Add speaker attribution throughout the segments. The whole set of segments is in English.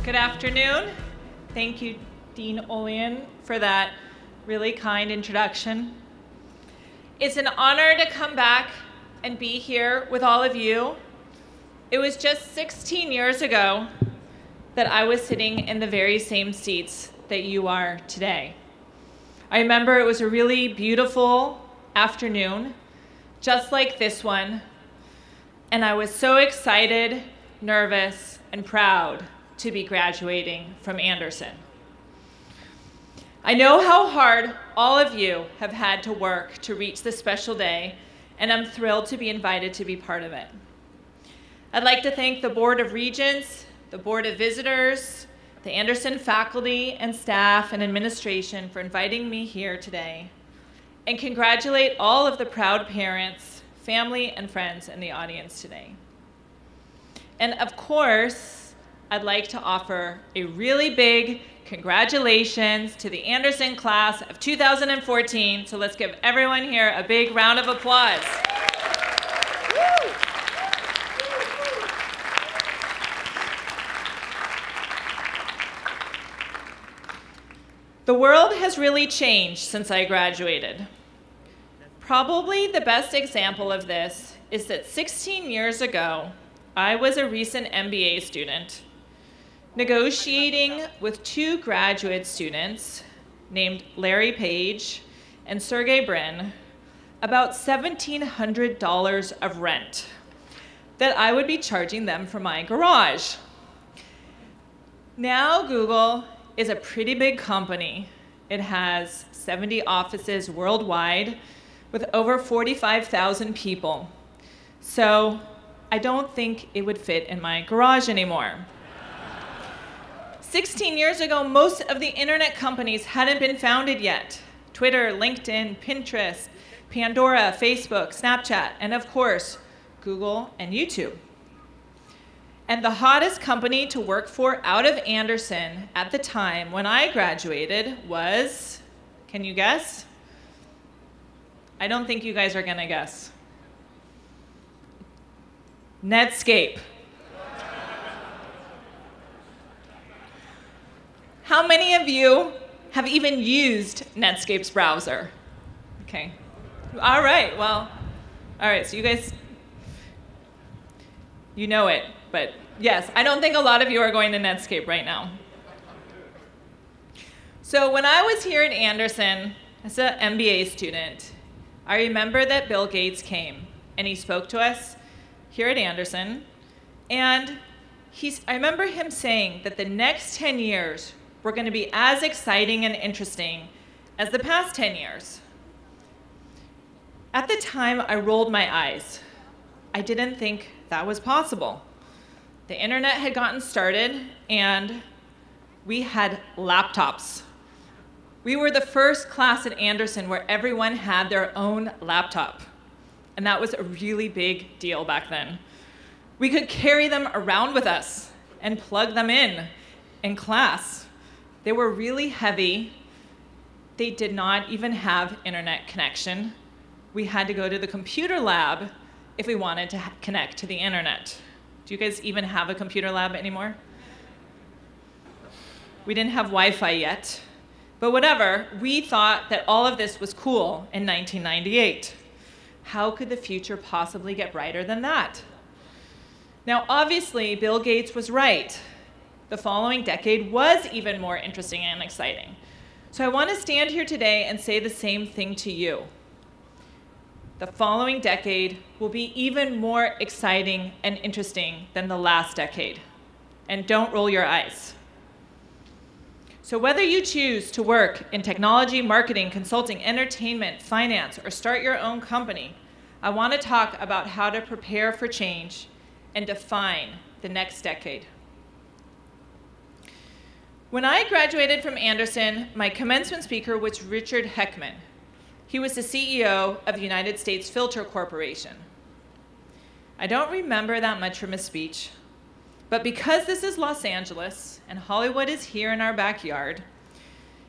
Speaker 1: Good afternoon. Thank you, Dean Olian, for that really kind introduction. It's an honor to come back and be here with all of you. It was just 16 years ago that I was sitting in the very same seats that you are today. I remember it was a really beautiful afternoon, just like this one, and I was so excited, nervous, and proud to be graduating from Anderson. I know how hard all of you have had to work to reach this special day, and I'm thrilled to be invited to be part of it. I'd like to thank the Board of Regents, the Board of Visitors, the Anderson faculty and staff and administration for inviting me here today, and congratulate all of the proud parents, family, and friends in the audience today. And of course, I'd like to offer a really big congratulations to the Anderson class of 2014. So let's give everyone here a big round of applause. Woo! The world has really changed since I graduated. Probably the best example of this is that 16 years ago, I was a recent MBA student negotiating with two graduate students named Larry Page and Sergey Brin about $1,700 of rent that I would be charging them for my garage. Now Google is a pretty big company. It has 70 offices worldwide with over 45,000 people. So I don't think it would fit in my garage anymore. 16 years ago, most of the internet companies hadn't been founded yet. Twitter, LinkedIn, Pinterest, Pandora, Facebook, Snapchat, and of course, Google and YouTube. And the hottest company to work for out of Anderson at the time when I graduated was, can you guess? I don't think you guys are gonna guess. Netscape. How many of you have even used Netscape's browser? Okay. All right, well, all right, so you guys, you know it, but yes, I don't think a lot of you are going to Netscape right now. So when I was here at Anderson as an MBA student, I remember that Bill Gates came and he spoke to us here at Anderson, and I remember him saying that the next 10 years were going to be as exciting and interesting as the past 10 years. At the time, I rolled my eyes. I didn't think that was possible. The internet had gotten started, and we had laptops. We were the first class at Anderson where everyone had their own laptop. And that was a really big deal back then. We could carry them around with us and plug them in class. They were really heavy. They did not even have internet connection. We had to go to the computer lab if we wanted to connect to the internet. Do you guys even have a computer lab anymore? We didn't have Wi-Fi yet. But whatever, we thought that all of this was cool in 1998. How could the future possibly get brighter than that? Now, obviously, Bill Gates was right. The following decade was even more interesting and exciting. So I want to stand here today and say the same thing to you. The following decade will be even more exciting and interesting than the last decade. And don't roll your eyes. So whether you choose to work in technology, marketing, consulting, entertainment, finance, or start your own company, I want to talk about how to prepare for change and define the next decade. When I graduated from Anderson, my commencement speaker was Richard Heckman. He was the CEO of the United States Filter Corporation. I don't remember that much from his speech, but because this is Los Angeles and Hollywood is here in our backyard,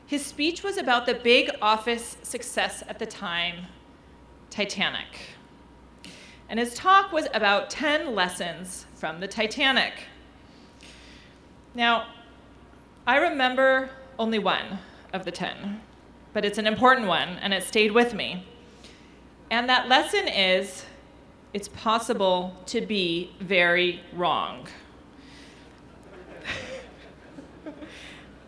Speaker 1: his speech was about the big office success at the time, Titanic. And his talk was about 10 lessons from the Titanic. Now, I remember only one of the 10, but it's an important one, and it stayed with me. And that lesson is, it's possible to be very wrong.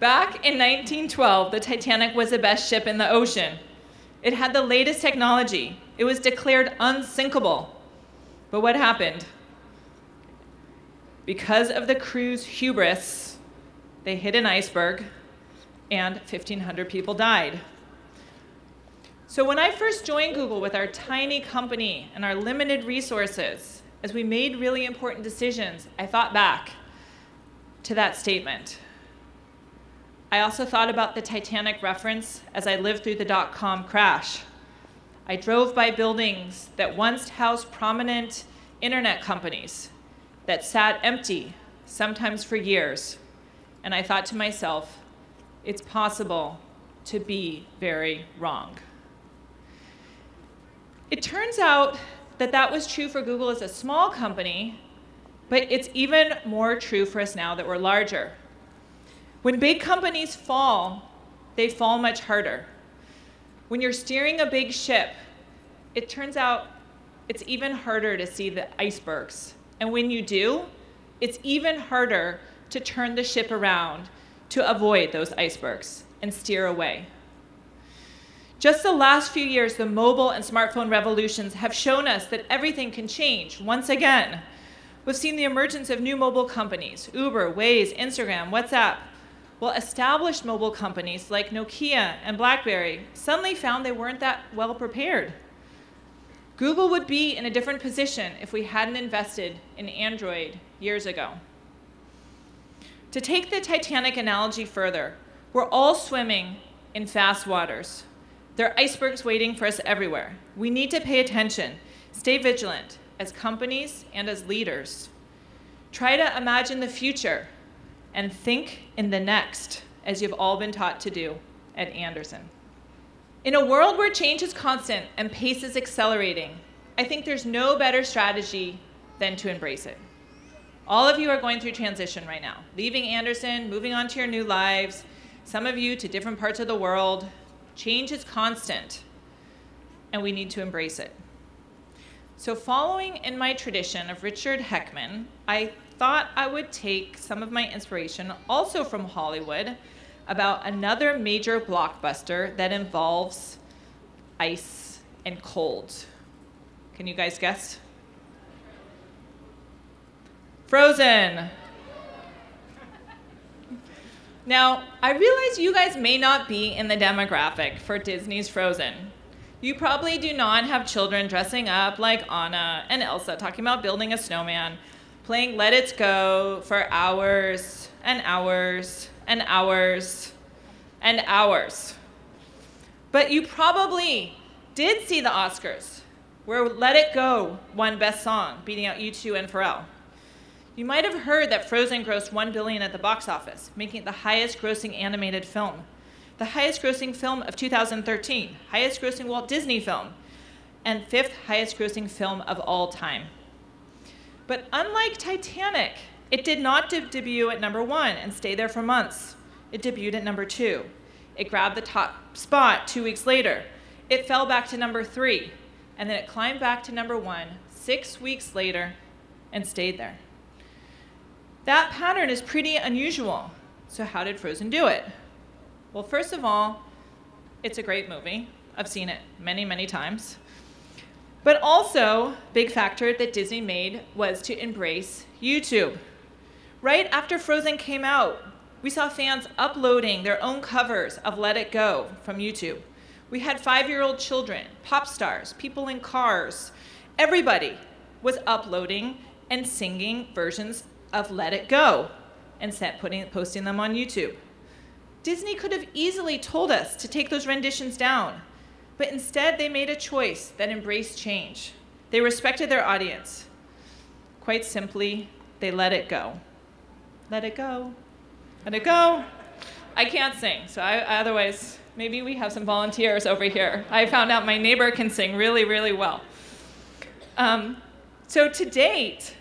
Speaker 1: Back in 1912, the Titanic was the best ship in the ocean. It had the latest technology. It was declared unsinkable. But what happened? Because of the crew's hubris, they hit an iceberg, and 1,500 people died. So when I first joined Google with our tiny company and our limited resources, as we made really important decisions, I thought back to that statement. I also thought about the Titanic reference as I lived through the dot-com crash. I drove by buildings that once housed prominent internet companies that sat empty, sometimes for years, and I thought to myself, it's possible to be very wrong. It turns out that that was true for Google as a small company, but it's even more true for us now that we're larger. When big companies fall, they fall much harder. When you're steering a big ship, it turns out it's even harder to see the icebergs. And when you do, it's even harder to turn the ship around to avoid those icebergs and steer away. Just the last few years, the mobile and smartphone revolutions have shown us that everything can change once again. We've seen the emergence of new mobile companies, Uber, Waze, Instagram, WhatsApp. Well, established mobile companies like Nokia and BlackBerry suddenly found they weren't that well prepared. Google would be in a different position if we hadn't invested in Android years ago. To take the Titanic analogy further, we're all swimming in fast waters. There are icebergs waiting for us everywhere. We need to pay attention, stay vigilant as companies and as leaders. Try to imagine the future and think in the next, as you've all been taught to do at Anderson. In a world where change is constant and pace is accelerating, I think there's no better strategy than to embrace it. All of you are going through transition right now, leaving Anderson, moving on to your new lives, some of you to different parts of the world. Change is constant, and we need to embrace it. So following in my tradition of Richard Heckman, I thought I would take some of my inspiration also from Hollywood about another major blockbuster that involves ice and cold. Can you guys guess? Frozen. Now, I realize you guys may not be in the demographic for Disney's Frozen. You probably do not have children dressing up like Anna and Elsa, talking about building a snowman, playing Let It Go for hours and hours and hours and hours. But you probably did see the Oscars, where Let It Go won Best Song, beating out U2 and Pharrell. You might have heard that Frozen grossed $1 billion at the box office, making it the highest grossing animated film, the highest grossing film of 2013, highest grossing Walt Disney film, and 5th highest grossing film of all time. But unlike Titanic, it did not debut at number 1 and stay there for months. It debuted at number 2. It grabbed the top spot 2 weeks later. It fell back to number 3, and then it climbed back to number 1 6 weeks later and stayed there. That pattern is pretty unusual. So how did Frozen do it? Well, first of all, it's a great movie. I've seen it many, many times. But also, big factor that Disney made was to embrace YouTube. Right after Frozen came out, we saw fans uploading their own covers of Let It Go from YouTube. We had 5-year-old children, pop stars, people in cars. Everybody was uploading and singing versions of Let It Go and posting them on YouTube. Disney could have easily told us to take those renditions down, but instead they made a choice that embraced change. They respected their audience. Quite simply, they let it go. Let it go. Let it go. I can't sing, so otherwise, maybe we have some volunteers over here. I found out my neighbor can sing really, really well. So to date,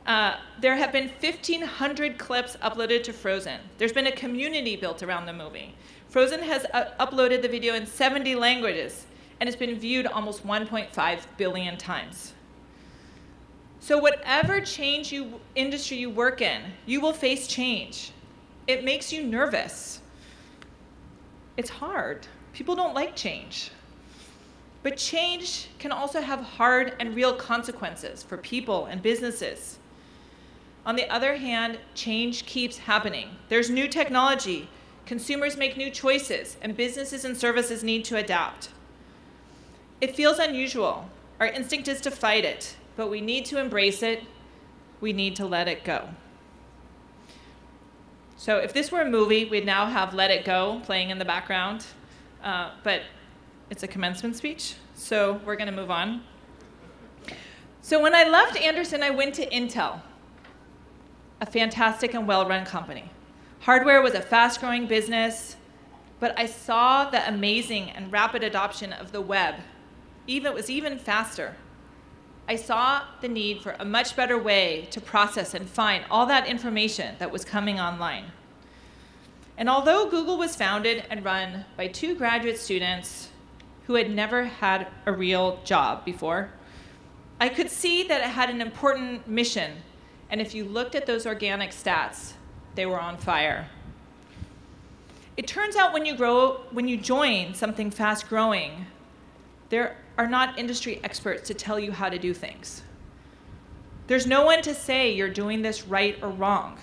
Speaker 1: There have been 1,500 clips uploaded to Frozen. There's been a community built around the movie. Frozen has uploaded the video in 70 languages, and it's been viewed almost 1.5 billion times. So whatever industry you work in, you will face change. It makes you nervous. It's hard. People don't like change. But change can also have hard and real consequences for people and businesses. On the other hand, change keeps happening. There's new technology, consumers make new choices, and businesses and services need to adapt. It feels unusual. Our instinct is to fight it, but we need to embrace it. We need to let it go. So if this were a movie, we'd now have Let It Go playing in the background, but it's a commencement speech, so we're going to move on. So when I left Anderson, I went to Intel, a fantastic and well-run company. Hardware was a fast-growing business, but I saw the amazing and rapid adoption of the web. It was even faster. I saw the need for a much better way to process and find all that information that was coming online. And although Google was founded and run by 2 graduate students who had never had a real job before, I could see that it had an important mission. And if you looked at those organic stats, they were on fire. It turns out when you join something fast growing, there are not industry experts to tell you how to do things. There's no one to say you're doing this right or wrong.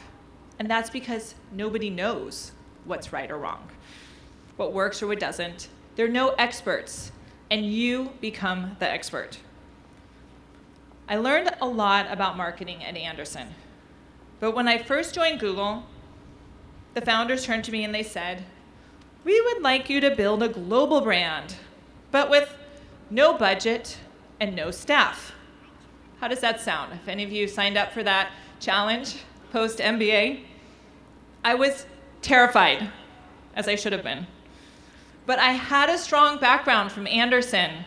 Speaker 1: And that's because nobody knows what's right or wrong, what works or what doesn't. There are no experts, and you become the expert. I learned a lot about marketing at Anderson. But when I first joined Google, the founders turned to me and they said, "We would like you to build a global brand, but with no budget and no staff." How does that sound? If any of you signed up for that challenge post-MBA, I was terrified, as I should have been. But I had a strong background from Anderson.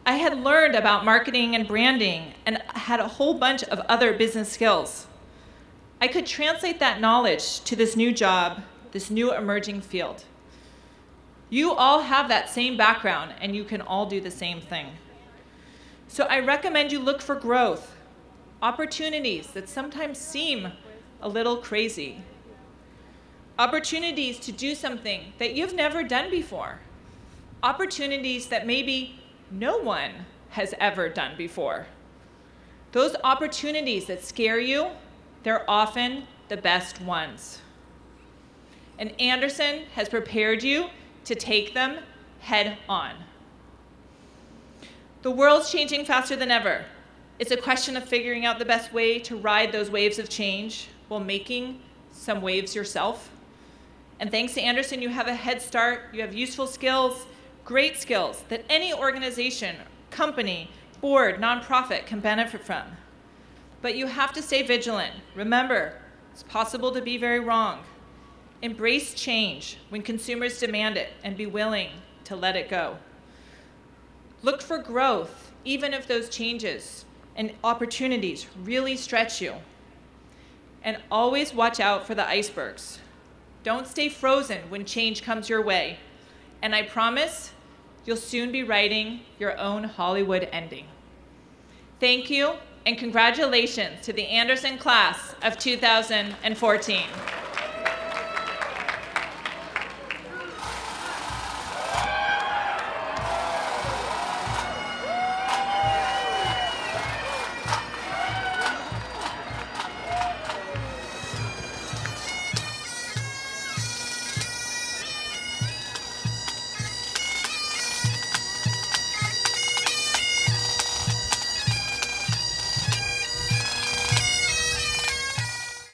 Speaker 1: I had learned about marketing and branding and had a whole bunch of other business skills. I could translate that knowledge to this new job, this new emerging field. You all have that same background, and you can all do the same thing. So I recommend you look for growth, opportunities that sometimes seem a little crazy, opportunities to do something that you've never done before, opportunities that maybe no one has ever done before. Those opportunities that scare you, they're often the best ones. And Anderson has prepared you to take them head on. The world's changing faster than ever. It's a question of figuring out the best way to ride those waves of change while making some waves yourself. And thanks to Anderson, you have a head start. You have useful skills, great skills that any organization, company, board, nonprofit can benefit from. But you have to stay vigilant. Remember, it's possible to be very wrong. Embrace change when consumers demand it and be willing to let it go. Look for growth, even if those changes and opportunities really stretch you. And always watch out for the icebergs. Don't stay frozen when change comes your way. And I promise you'll soon be writing your own Hollywood ending. Thank you, and congratulations to the Anderson class of 2014.